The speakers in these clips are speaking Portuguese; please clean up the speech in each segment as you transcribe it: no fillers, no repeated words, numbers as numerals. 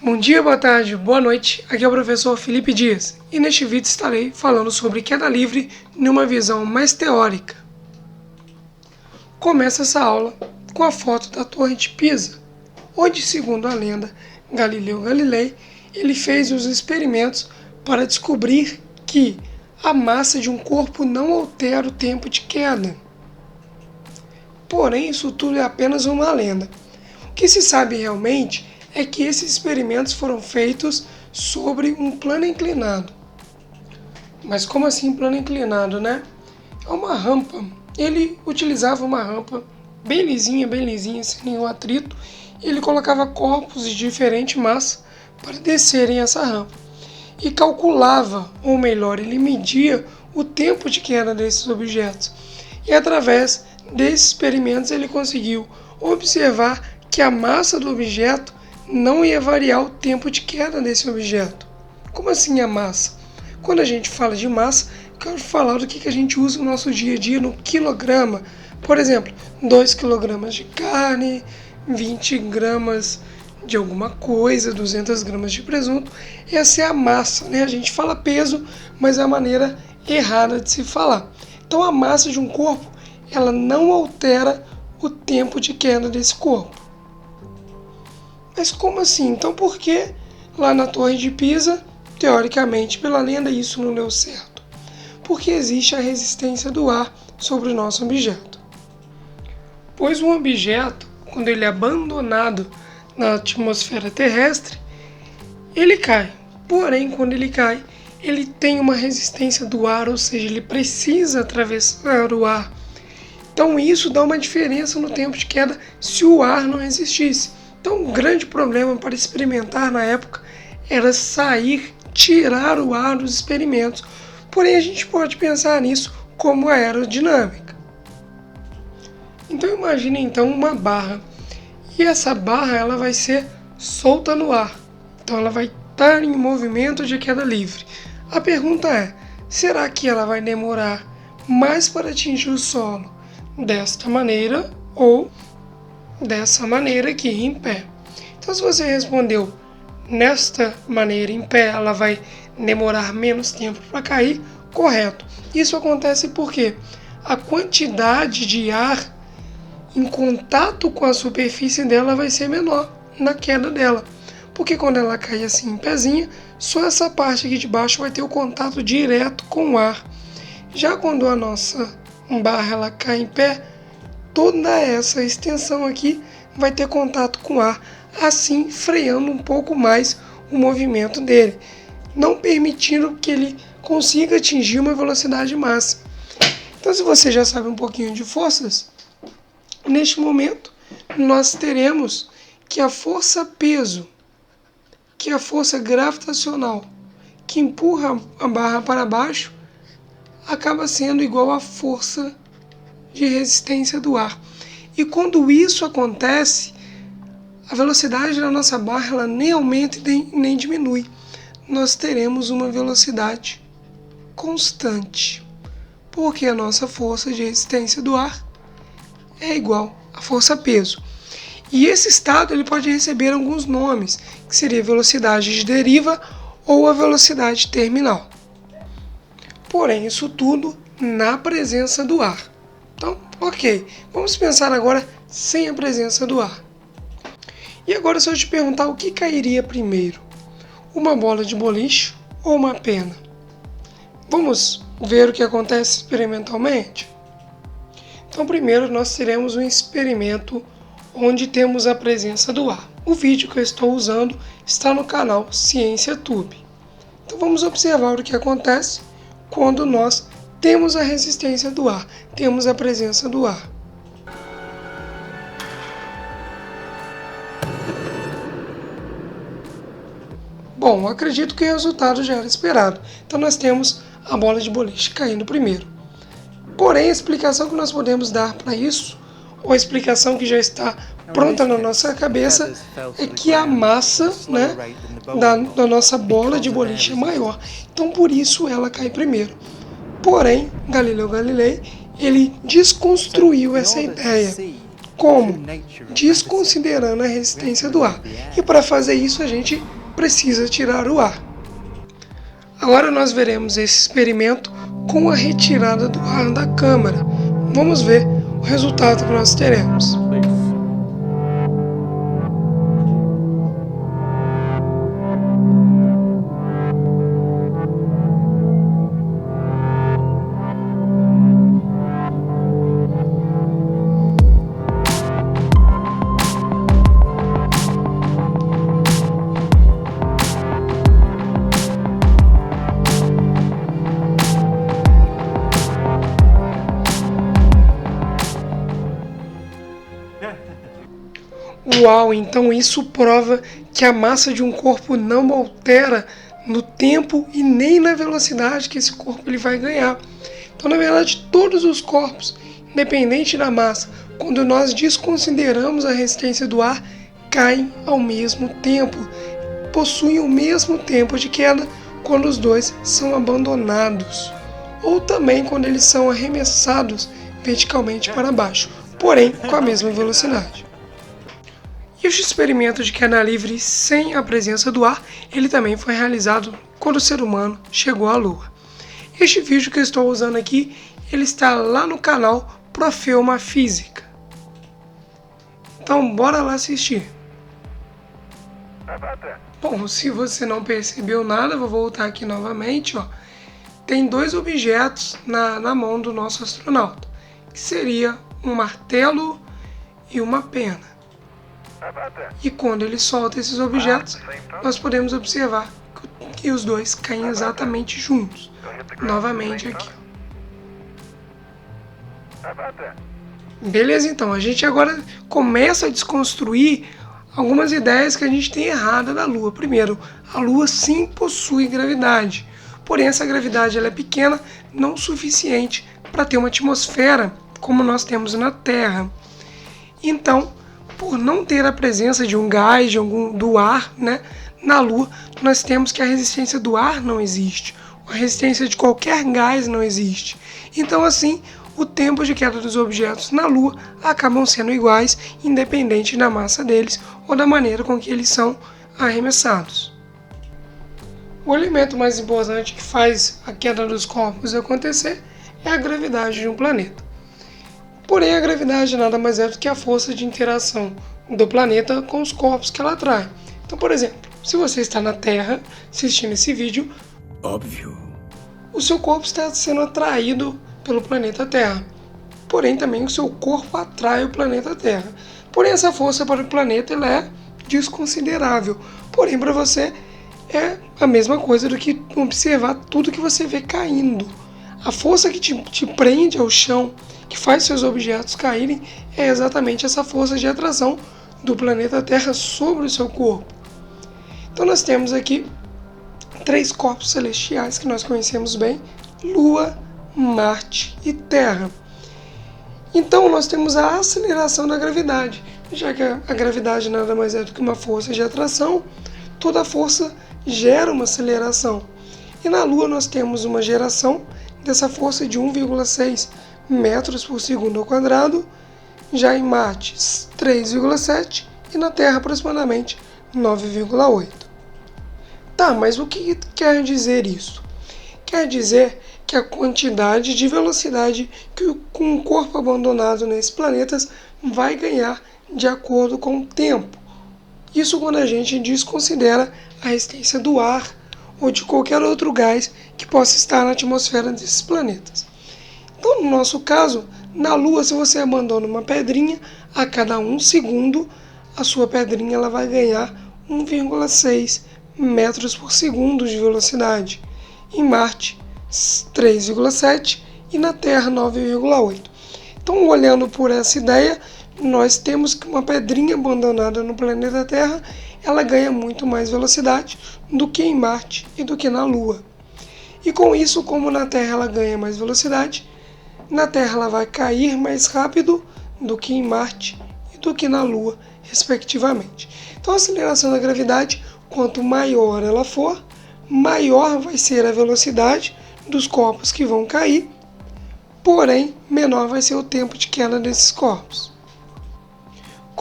Bom dia, boa tarde, boa noite. Aqui é o professor Felipe Dias e neste vídeo estarei falando sobre queda livre numa visão mais teórica. Começa essa aula com a foto da Torre de Pisa, onde, segundo a lenda, Galileu Galilei ele fez os experimentos para descobrir que a massa de um corpo não altera o tempo de queda. Porém, isso tudo é apenas uma lenda. O que se sabe realmente é que esses experimentos foram feitos sobre um plano inclinado. Mas como assim plano inclinado, né? É uma rampa. Ele utilizava uma rampa bem lisinha, sem nenhum atrito. E ele colocava corpos de diferente massa para descerem essa rampa. E calculava, ou melhor, ele media o tempo de queda desses objetos. E através desses experimentos ele conseguiu observar que a massa do objeto não ia variar o tempo de queda desse objeto. Como assim a massa? Quando a gente fala de massa, eu quero falar do que a gente usa no nosso dia a dia no quilograma. Por exemplo, 2 kg de carne, 20 gramas de alguma coisa, 200 gramas de presunto. Essa é a massa, né? A gente fala peso, mas é a maneira errada de se falar. Então a massa de um corpo, ela não altera o tempo de queda desse corpo. Mas como assim? Então por que lá na Torre de Pisa, teoricamente, pela lenda, isso não deu certo? Porque existe a resistência do ar sobre o nosso objeto. Pois um objeto, quando ele é abandonado na atmosfera terrestre, ele cai. Porém, quando ele cai, ele tem uma resistência do ar, ou seja, ele precisa atravessar o ar. Então isso dá uma diferença no tempo de queda se o ar não existisse. Então, um grande problema para experimentar na época era tirar o ar dos experimentos. Porém, a gente pode pensar nisso como aerodinâmica. Então, imagine então uma barra. E essa barra ela vai ser solta no ar. Então, ela vai estar em movimento de queda livre. A pergunta é, será que ela vai demorar mais para atingir o solo desta maneira ou dessa maneira aqui, em pé? Então, se você respondeu nesta maneira, em pé, ela vai demorar menos tempo para cair, correto. Isso acontece porque a quantidade de ar em contato com a superfície dela vai ser menor na queda dela. Porque quando ela cai assim em pezinha, só essa parte aqui de baixo vai ter o contato direto com o ar. Já quando a nossa barra ela cai em pé, toda essa extensão aqui vai ter contato com o ar, assim freando um pouco mais o movimento dele, não permitindo que ele consiga atingir uma velocidade máxima. Então, se você já sabe um pouquinho de forças, neste momento nós teremos que a força-peso, que é a força gravitacional que empurra a barra para baixo, acaba sendo igual à força de resistência do ar. E quando isso acontece, a velocidade da nossa barra ela nem aumenta e nem diminui. Nós teremos uma velocidade constante, porque a nossa força de resistência do ar é igual à força-peso. E esse estado ele pode receber alguns nomes, que seria velocidade de deriva ou a velocidade terminal. Porém, isso tudo na presença do ar. Então, ok, vamos pensar agora sem a presença do ar. E agora se eu te perguntar o que cairia primeiro, uma bola de boliche ou uma pena? Vamos ver o que acontece experimentalmente? Então primeiro nós teremos um experimento onde temos a presença do ar. O vídeo que eu estou usando está no canal Ciência Tube. Então vamos observar o que acontece quando nós temos a resistência do ar, temos a presença do ar. Bom, acredito que o resultado já era esperado. Então nós temos a bola de boliche caindo primeiro. Porém, a explicação que nós podemos dar para isso, ou a explicação que já está pronta na nossa cabeça, é que a massa, né, da nossa bola de boliche é maior. Então por isso ela cai primeiro. Porém, Galileu Galilei, ele desconstruiu essa ideia. Como? Desconsiderando a resistência do ar. E para fazer isso a gente precisa tirar o ar. Agora nós veremos esse experimento com a retirada do ar da câmara. Vamos ver o resultado que nós teremos. Uau, então isso prova que a massa de um corpo não altera no tempo e nem na velocidade que esse corpo ele vai ganhar. Então, na verdade, todos os corpos, independente da massa, quando nós desconsideramos a resistência do ar, caem ao mesmo tempo, possuem o mesmo tempo de queda quando os dois são abandonados, ou também quando eles são arremessados verticalmente para baixo, porém com a mesma velocidade. Este experimento de queda livre sem a presença do ar, ele também foi realizado quando o ser humano chegou à Lua. Este vídeo que eu estou usando aqui, ele está lá no canal Profeuma Física. Então bora lá assistir. Bom, se você não percebeu nada, vou voltar aqui novamente. Tem dois objetos na mão do nosso astronauta, que seria um martelo e uma pena. E quando ele solta esses objetos, nós podemos observar que os dois caem exatamente juntos. Novamente aqui. Beleza, então. A gente agora começa a desconstruir algumas ideias que a gente tem errada da Lua. Primeiro, a Lua sim possui gravidade. Porém, essa gravidade ela é pequena, não o suficiente para ter uma atmosfera como nós temos na Terra. Então, por não ter a presença de um gás, do ar, na Lua, nós temos que a resistência do ar não existe. A resistência de qualquer gás não existe. Então, assim, o tempo de queda dos objetos na Lua acabam sendo iguais, independente da massa deles ou da maneira com que eles são arremessados. O elemento mais importante que faz a queda dos corpos acontecer é a gravidade de um planeta. Porém, a gravidade nada mais é do que a força de interação do planeta com os corpos que ela atrai. Então, por exemplo, se você está na Terra assistindo esse vídeo, óbvio, o seu corpo está sendo atraído pelo planeta Terra. Porém, também o seu corpo atrai o planeta Terra. Porém, essa força para o planeta ela é desconsiderável. Porém, para você é a mesma coisa do que observar tudo que você vê caindo. A força que te prende ao chão, que faz seus objetos caírem, é exatamente essa força de atração do planeta Terra sobre o seu corpo. Então nós temos aqui 3 corpos celestiais que nós conhecemos bem: Lua, Marte e Terra. Então nós temos a aceleração da gravidade, já que a gravidade nada mais é do que uma força de atração, toda força gera uma aceleração. E na Lua nós temos uma geração dessa força de 1,6 metros por segundo ao quadrado, já em Marte 3,7 e na Terra aproximadamente 9,8. Tá, mas o que quer dizer isso? Quer dizer que a quantidade de velocidade que um corpo abandonado nesses planetas vai ganhar de acordo com o tempo. Isso quando a gente desconsidera a resistência do ar ou de qualquer outro gás que possa estar na atmosfera desses planetas. Então, no nosso caso, na Lua, se você abandona uma pedrinha, a cada 1 segundo, a sua pedrinha ela vai ganhar 1,6 metros por segundo de velocidade. Em Marte, 3,7 e na Terra, 9,8. Então, olhando por essa ideia, nós temos que uma pedrinha abandonada no planeta Terra, ela ganha muito mais velocidade do que em Marte e do que na Lua. E com isso, como na Terra ela ganha mais velocidade, na Terra ela vai cair mais rápido do que em Marte e do que na Lua, respectivamente. Então a aceleração da gravidade, quanto maior ela for, maior vai ser a velocidade dos corpos que vão cair, porém menor vai ser o tempo de queda desses corpos.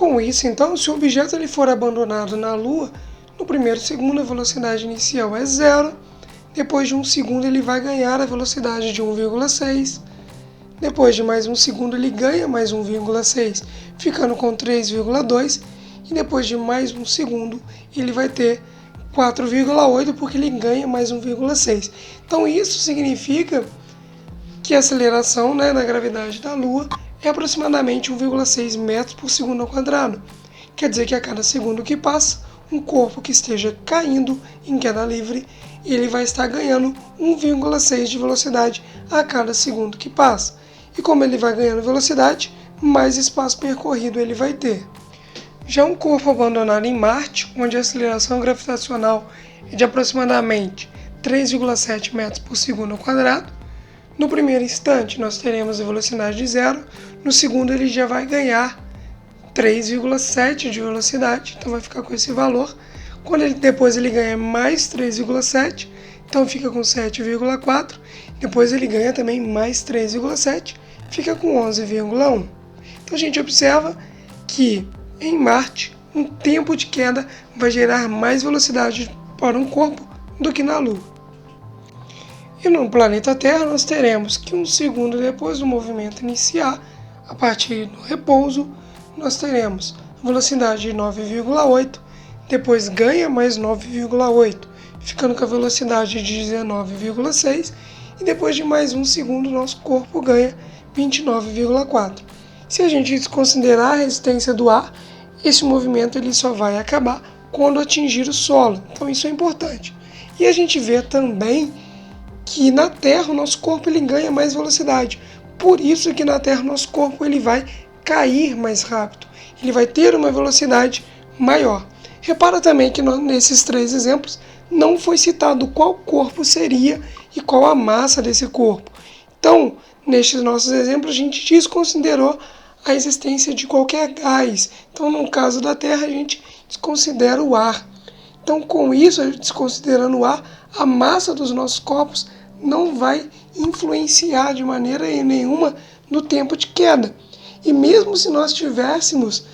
Com isso, então, se o objeto ele for abandonado na Lua, no primeiro segundo a velocidade inicial é 0, depois de 1 segundo ele vai ganhar a velocidade de 1,6, depois de mais 1 segundo ele ganha mais 1,6, ficando com 3,2, e depois de mais 1 segundo ele vai ter 4,8 porque ele ganha mais 1,6. Então isso significa que a aceleração, na gravidade da Lua é aproximadamente 1,6 metros por segundo ao quadrado. Quer dizer que a cada segundo que passa, um corpo que esteja caindo em queda livre, ele vai estar ganhando 1,6 de velocidade a cada segundo que passa. E como ele vai ganhando velocidade, mais espaço percorrido ele vai ter. Já um corpo abandonado em Marte, onde a aceleração gravitacional é de aproximadamente 3,7 metros por segundo ao quadrado, no primeiro instante nós teremos a velocidade de 0, no segundo ele já vai ganhar 3,7 de velocidade, então vai ficar com esse valor. Depois ele ganha mais 3,7, então fica com 7,4, depois ele ganha também mais 3,7, fica com 11,1. Então a gente observa que em Marte, um tempo de queda vai gerar mais velocidade para um corpo do que na Lua. E no planeta Terra nós teremos que 1 segundo depois do movimento iniciar, a partir do repouso, nós teremos a velocidade de 9,8, depois ganha mais 9,8, ficando com a velocidade de 19,6, e depois de mais 1 segundo nosso corpo ganha 29,4. Se a gente desconsiderar a resistência do ar, esse movimento ele só vai acabar quando atingir o solo. Então isso é importante. E a gente vê também que na Terra o nosso corpo ele ganha mais velocidade. Por isso que na Terra o nosso corpo ele vai cair mais rápido. Ele vai ter uma velocidade maior. Repara também que nesses 3 exemplos não foi citado qual corpo seria e qual a massa desse corpo. Então, nestes nossos exemplos, a gente desconsiderou a existência de qualquer gás. Então, no caso da Terra, a gente desconsidera o ar. Então, com isso, desconsiderando o ar, a massa dos nossos corpos não vai influenciar de maneira nenhuma no tempo de queda. E mesmo se nós estivéssemos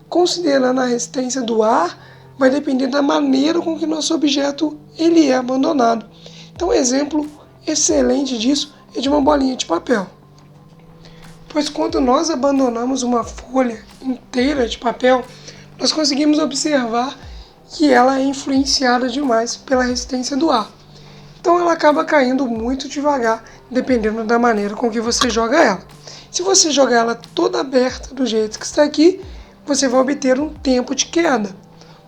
considerando a resistência do ar, vai depender da maneira com que nosso objeto ele é abandonado. Então, um exemplo excelente disso é de uma bolinha de papel. Pois quando nós abandonamos uma folha inteira de papel, nós conseguimos observar que ela é influenciada demais pela resistência do ar. Então ela acaba caindo muito devagar, dependendo da maneira com que você joga ela. Se você jogar ela toda aberta do jeito que está aqui, você vai obter um tempo de queda.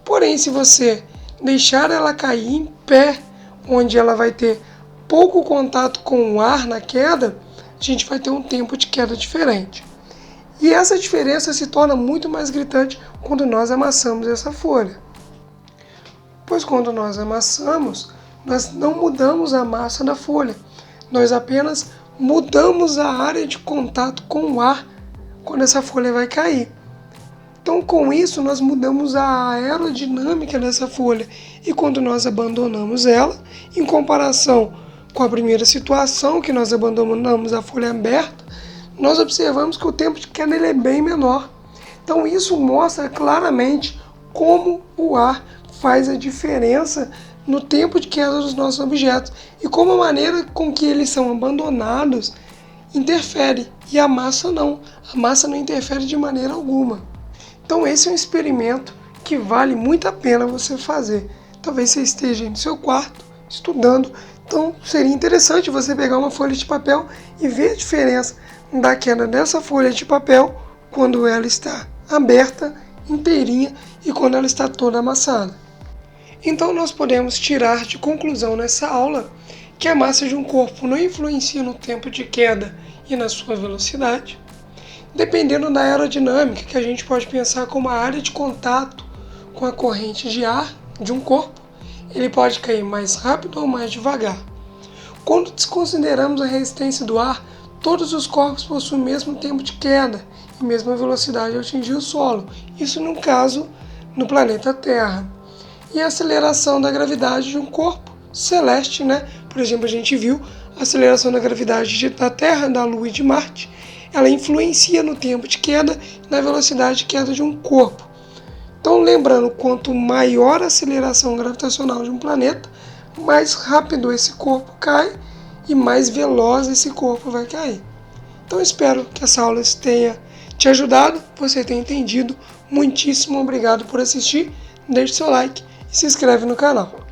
Porém, se você deixar ela cair em pé, onde ela vai ter pouco contato com o ar na queda, a gente vai ter um tempo de queda diferente. E essa diferença se torna muito mais gritante quando nós amassamos essa folha. Pois quando nós amassamos, nós não mudamos a massa da folha, nós apenas mudamos a área de contato com o ar quando essa folha vai cair. Então, com isso, nós mudamos a aerodinâmica dessa folha. E quando nós abandonamos ela, em comparação com a primeira situação, que nós abandonamos a folha aberta, nós observamos que o tempo de queda ele é bem menor. Então, isso mostra claramente como o ar faz a diferença no tempo de queda dos nossos objetos e como a maneira com que eles são abandonados interfere. E a massa não interfere de maneira alguma. Então esse é um experimento que vale muito a pena você fazer. Talvez você esteja no seu quarto estudando, então seria interessante você pegar uma folha de papel e ver a diferença da queda dessa folha de papel quando ela está aberta, inteirinha, e quando ela está toda amassada. Então nós podemos tirar de conclusão nessa aula que a massa de um corpo não influencia no tempo de queda e na sua velocidade, dependendo da aerodinâmica, que a gente pode pensar como a área de contato com a corrente de ar de um corpo, ele pode cair mais rápido ou mais devagar. Quando desconsideramos a resistência do ar, todos os corpos possuem o mesmo tempo de queda e mesma velocidade ao atingir o solo, isso no caso no planeta Terra. E a aceleração da gravidade de um corpo celeste, Por exemplo, a gente viu a aceleração da gravidade da Terra, da Lua e de Marte, ela influencia no tempo de queda e na velocidade de queda de um corpo. Então, lembrando, quanto maior a aceleração gravitacional de um planeta, mais rápido esse corpo cai e mais veloz esse corpo vai cair. Então, espero que essa aula tenha te ajudado, você tenha entendido. Muitíssimo obrigado por assistir. Deixe seu like e se inscreve no canal.